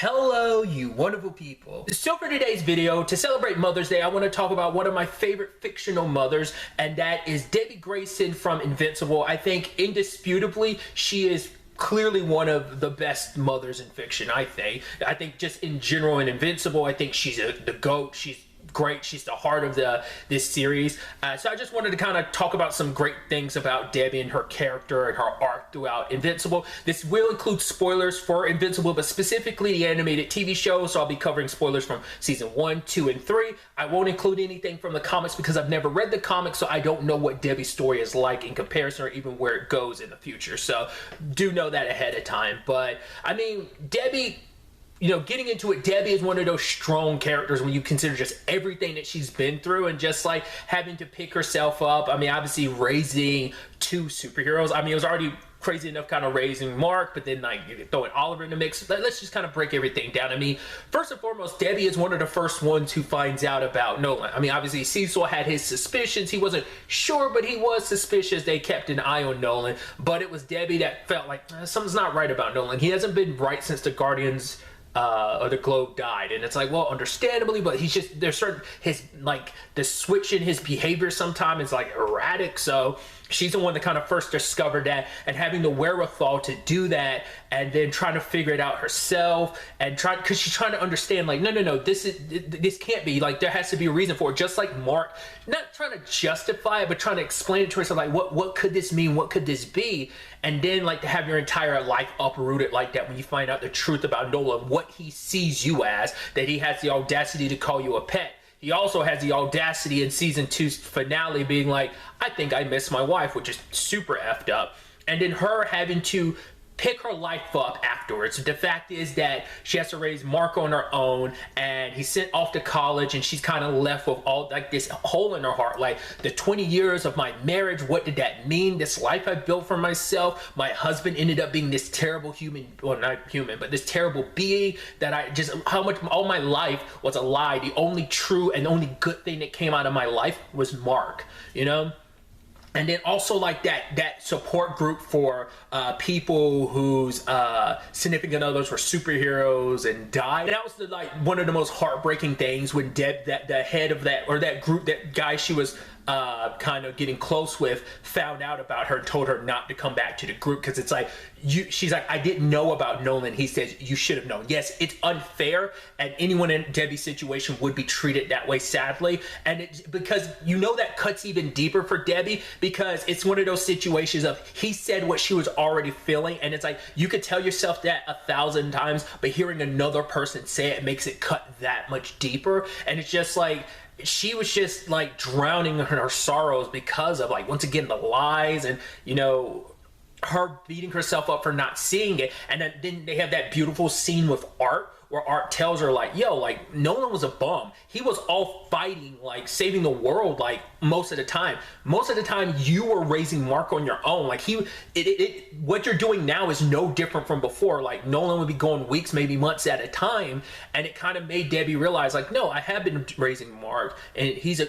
Hello, you wonderful people. So for today's video, to celebrate Mother's Day, I want to talk about one of my favorite fictional mothers, and that is Debbie Grayson from Invincible. I think indisputably, she is clearly one of the best mothers in fiction, I think. I think just in general in Invincible, I think she's the GOAT. She's great. She's the heart of this series. So I just wanted to kind of talk about some great things about Debbie and her character and her arc throughout Invincible. This will include spoilers for Invincible, but specifically the animated TV show. So I'll be covering spoilers from season 1, 2, and 3. I won't include anything from the comics because I've never read the comics, so I don't know what Debbie's story is like in comparison or even where it goes in the future. So do know that ahead of time. But I mean, Debbie, you know, getting into it, Debbie is one of those strong characters when you consider just everything that she's been through and just like having to pick herself up. I mean, obviously raising two superheroes. I mean, it was already crazy enough kind of raising Mark, but then like you're throwing Oliver in the mix. Let's just kind of break everything down. I mean, first and foremost, Debbie is one of the first ones who finds out about Nolan. I mean, obviously Cecil had his suspicions. He wasn't sure, but he was suspicious. They kept an eye on Nolan, but it was Debbie that felt like something's not right about Nolan. He hasn't been right since the Guardians or the Globe died, and it's like, well, understandably, but he's just, there's certain, his like the switch in his behavior sometimes is like erratic. So she's the one that kind of first discovered that, and having the wherewithal to do that, and then trying to figure it out herself, and because she's trying to understand, like, no, this can't be, like, there has to be a reason for it. Just like Mark, not trying to justify it, but trying to explain it to herself, like, what could this mean? What could this be? And then, like, to have your entire life uprooted like that when you find out the truth about Nolan, what he sees you as, that he has the audacity to call you a pet. He also has the audacity in season 2's finale being like, I think I miss my wife, which is super effed up. And then her having to pick her life up afterwards. The fact is that she has to raise Mark on her own, and he's sent off to college, and she's kind of left with all like this hole in her heart. Like, the 20 years of my marriage, what did that mean? This life I built for myself. My husband ended up being this terrible human, well, not human, but this terrible being that I just, how much all my life was a lie. The only true and only good thing that came out of my life was Mark, you know? And then also like that support group for people whose significant others were superheroes and died. And that was like one of the most heartbreaking things when Deb, the head of that, or that group, that guy she was kind of getting close with, found out about her and told her not to come back to the group, because it's like, she's like, I didn't know about Nolan. He says, you should have known. Yes, it's unfair, and anyone in Debbie's situation would be treated that way, sadly. And it's because, you know, that cuts even deeper for Debbie, because it's one of those situations of, he said what she was already feeling, and it's like, you could tell yourself that 1,000 times, but hearing another person say it makes it cut that much deeper. And it's just like, she was just like drowning in her sorrows because of, like, once again, the lies, and, you know, her beating herself up for not seeing it. And then they have that beautiful scene with Art, where Art tells her, like, yo, like, Nolan was a bum. He was all fighting, like, saving the world, like, most of the time. Most of the time, you were raising Mark on your own. Like, what you're doing now is no different from before. Like, Nolan would be going weeks, maybe months at a time, and it kind of made Debbie realize, like, no, I have been raising Mark, and he's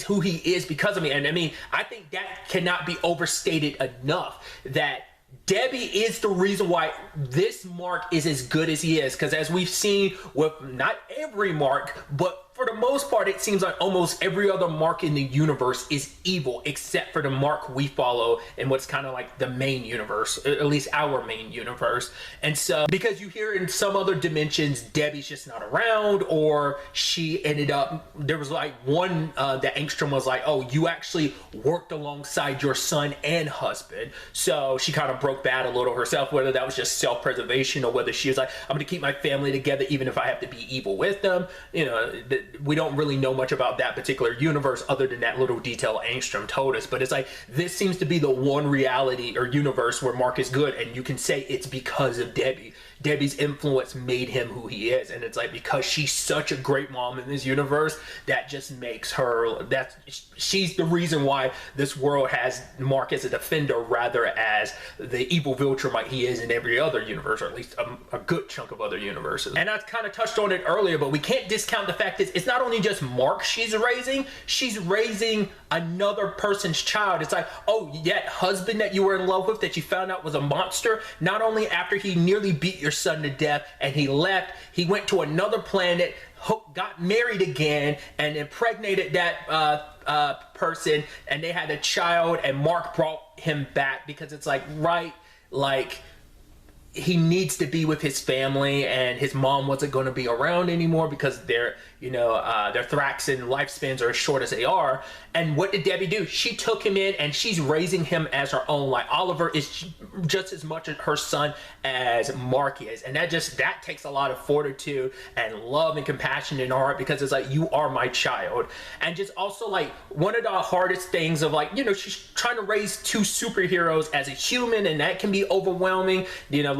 who he is because of me. And I mean, I think that cannot be overstated enough, that Debbie is the reason why this Mark is as good as he is. Because as we've seen with not every Mark, but for the most part, it seems like almost every other Mark in the universe is evil, except for the Mark we follow in what's kind of like the main universe, at least our main universe. And so, because you hear in some other dimensions, Debbie's just not around, or she ended up, there was like one that Angstrom was like, oh, you actually worked alongside your son and husband. So she kind of broke that a little herself, whether that was just self-preservation or whether she was like, I'm going to keep my family together even if I have to be evil with them. You know, we don't really know much about that particular universe other than that little detail Angstrom told us. But it's like, this seems to be the one reality or universe where Mark is good, and you can say it's because of Debbie. Debbie's influence made him who he is, and it's like, because she's such a great mom in this universe, that just makes her, she's the reason why this world has Mark as a defender rather as the evil Viltrumite he is in every other universe, or at least a good chunk of other universes. And I kind of touched on it earlier, but we can't discount the fact that it's not only just Mark she's raising another person's child. It's like, oh, that husband that you were in love with that you found out was a monster, not only after he nearly beat your son to death, and he left. He went to another planet, got married again, and impregnated that person, and they had a child, and Mark brought him back because it's like, right, like, he needs to be with his family, and his mom wasn't going to be around anymore because their Thraxan lifespans are as short as they are. And what did Debbie do? She took him in, and she's raising him as her own. Like, Oliver is just as much her son as Mark is, and that takes a lot of fortitude and love and compassion in her heart, because it's like, you are my child. And just also, like, one of the hardest things of, like, she's trying to raise two superheroes as a human, and that can be overwhelming.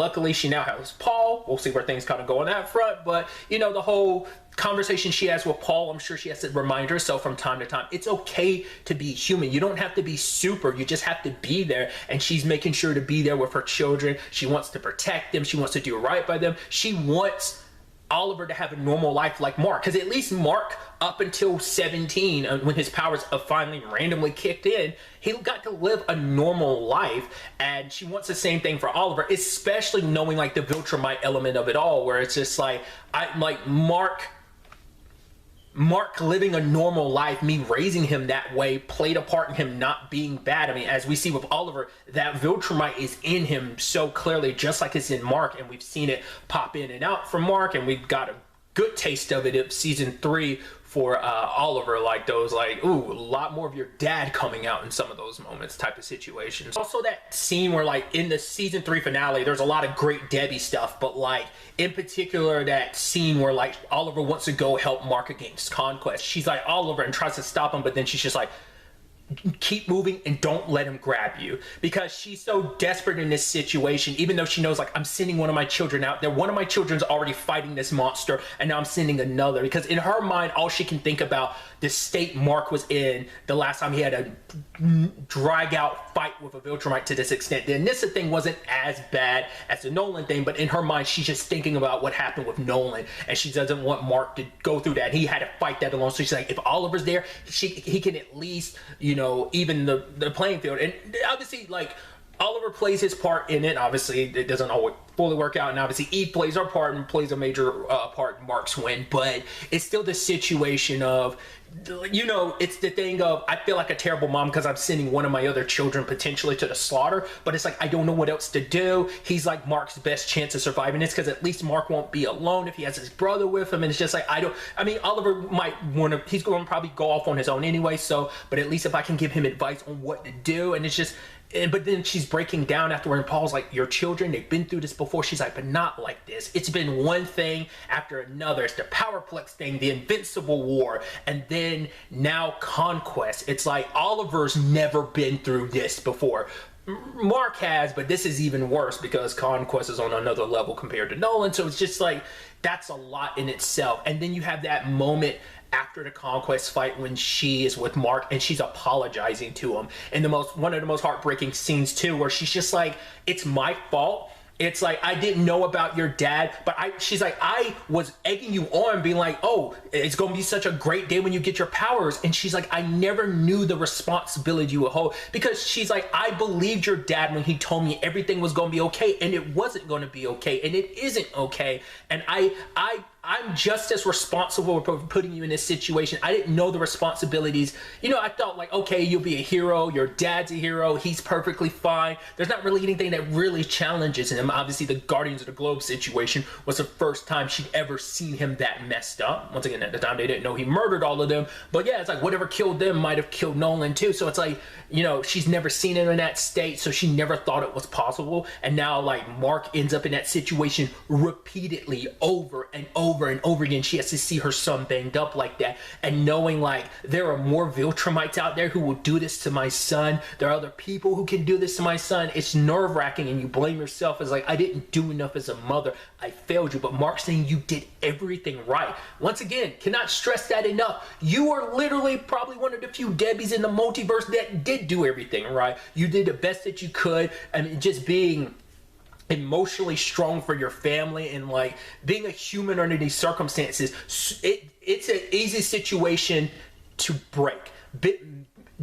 Luckily she now has Paul. We'll see where things kind of go on that front, but the whole conversation she has with Paul, I'm sure she has to remind herself from time to time, it's okay to be human. You don't have to be super, you just have to be there. And she's making sure to be there with her children. She wants to protect them, she wants to do right by them. She wants Oliver to have a normal life like Mark, because at least Mark, up until 17, when his powers finally randomly kicked in, he got to live a normal life. And she wants the same thing for Oliver, especially knowing, like, the Viltrumite element of it all, where it's just like, Mark living a normal life, me raising him that way, played a part in him not being bad. I mean, as we see with Oliver, that Viltrumite is in him so clearly, just like it's in Mark, and we've seen it pop in and out from Mark, and we've got a good taste of it in season 3 for Oliver, like those, like, ooh, a lot more of your dad coming out in some of those moments type of situations. Also, that scene where, like, in the season 3 finale, there's a lot of great Debbie stuff, but, like, in particular, that scene where, like, Oliver wants to go help Mark against Conquest. She's like, Oliver, and tries to stop him, but then she's just like, keep moving and don't let him grab you, because she's so desperate in this situation, even though she knows, like, I'm sending one of my children out there, one of my children's already fighting this monster, and now I'm sending another, because in her mind, all she can think about the state Mark was in the last time he had a drag out fight with a Viltrumite to this extent. The Anissa thing wasn't as bad as the Nolan thing, but in her mind, she's just thinking about what happened with Nolan, and she doesn't want Mark to go through that. He had to fight that alone, so she's like, if Oliver's there, he can at least, even the playing field. And obviously, like, Oliver plays his part in it. Obviously, it doesn't always fully work out, and obviously Eve plays her part and plays a major part in Mark's win, but it's still the situation of, it's the thing of, I feel like a terrible mom because I'm sending one of my other children potentially to the slaughter, but it's like, I don't know what else to do. He's like Mark's best chance of surviving this, because at least Mark won't be alone if he has his brother with him, and it's just like, Oliver might want to, he's going to probably go off on his own anyway, so, but at least if I can give him advice on what to do, and it's just, but then she's breaking down afterward, and Paul's like, your children, they've been through this before. She's like, but not like this. It's been one thing after another. It's the Powerplex thing, the Invincible War, and then now Conquest. It's like, Oliver's never been through this before. Mark has, but this is even worse because Conquest is on another level compared to Nolan, so it's just like, that's a lot in itself. And then you have that moment after the Conquest fight when she is with Mark and she's apologizing to him, and one of the most heartbreaking scenes too, where she's just like, it's my fault. It's like, I didn't know about your dad, but she's like, I was egging you on, being like, oh, it's going to be such a great day when you get your powers. And she's like, I never knew the responsibility you would hold, because she's like, I believed your dad when he told me everything was going to be okay, and it wasn't going to be okay, and it isn't okay. And I'm just as responsible for putting you in this situation. I didn't know the responsibilities. I thought like, okay, you'll be a hero. Your dad's a hero. He's perfectly fine. There's not really anything that really challenges him. Obviously, the Guardians of the Globe situation was the first time she'd ever seen him that messed up. Once again, at the time, they didn't know he murdered all of them. But yeah, it's like whatever killed them might have killed Nolan too. So it's like, she's never seen him in that state, so she never thought it was possible. And now, like, Mark ends up in that situation repeatedly, over and over and over again. She has to see her son banged up like that, and knowing like there are more Viltrumites out there who will do this to my son. There are other people who can do this to my son. It's nerve-wracking, and you blame yourself as like, I didn't do enough as a mother. I failed you. But Mark's saying you did everything right. Once again, cannot stress that enough. You are literally probably one of the few Debbies in the multiverse that did do everything right. You did the best that you could. I mean, just being emotionally strong for your family and like being a human under these circumstances, it's an easy situation to break.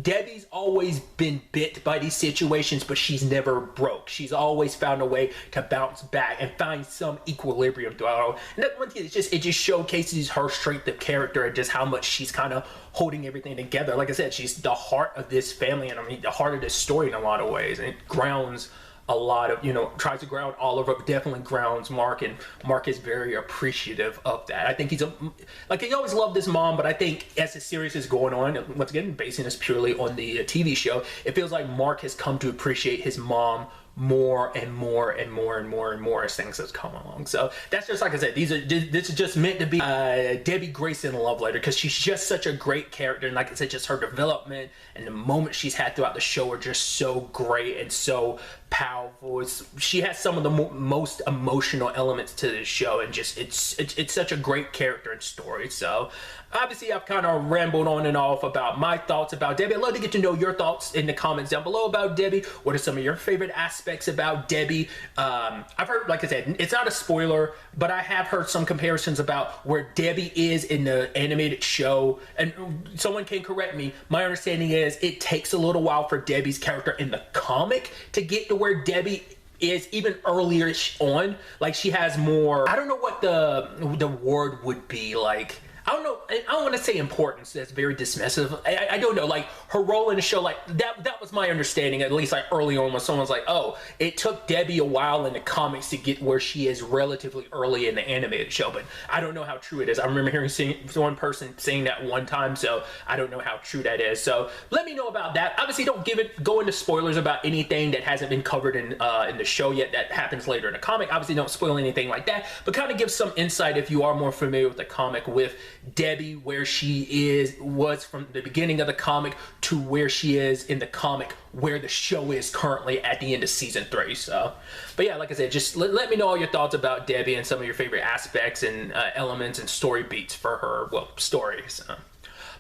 Debbie's always been bit by these situations, but she's never broke. She's always found a way to bounce back and find some equilibrium throughout. And that one thing, it just showcases her strength of character and just how much she's kind of holding everything together. Like I said, she's the heart of this family, and I mean the heart of this story in a lot of ways. And it grounds a lot of, tries to ground Oliver, but definitely grounds Mark, and Mark is very appreciative of that. I think he always loved his mom, but I think as the series is going on, once again, basing this purely on the TV show, it feels like Mark has come to appreciate his mom more and more and more and more and more as things have come along. So that's just, like I said, this is just meant to be Debbie Grayson love letter, because she's just such a great character, and like I said, just her development and the moments she's had throughout the show are just so great and so powerful. She has some of the most emotional elements to this show, and just it's such a great character and story. So obviously I've kind of rambled on and off about my thoughts about Debbie. I'd love to get to know your thoughts in the comments down below about Debbie. What are some of your favorite aspects about Debbie? I've heard, like I said, it's not a spoiler, but I have heard some comparisons about where Debbie is in the animated show, and someone can correct me. My understanding is it takes a little while for Debbie's character in the comic to get to where Debbie is even earlier on. Like, she has more, I don't know what the word would be, like, I don't want to say importance. That's very dismissive. I don't know. Like, her role in the show, like, that was my understanding, at least like early on, when someone's like, oh, it took Debbie a while in the comics to get where she is relatively early in the animated show. But I don't know how true it is. I remember hearing one person saying that one time, so I don't know how true that is. So let me know about that. Obviously, don't go into spoilers about anything that hasn't been covered in the show yet that happens later in the comic. Obviously, don't spoil anything like that, but kind of give some insight, if you are more familiar with the comic, with Debbie, where she was from the beginning of the comic to where she is in the comic, where the show is currently at the end of season 3. So, but yeah, like I said, just let me know all your thoughts about Debbie and some of your favorite aspects and elements and story beats for her, stories.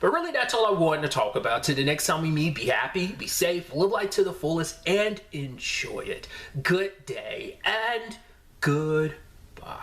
But really, that's all I wanted to talk about. Till the next time we meet, be happy, be safe, live life to the fullest, and enjoy it. Good day and goodbye.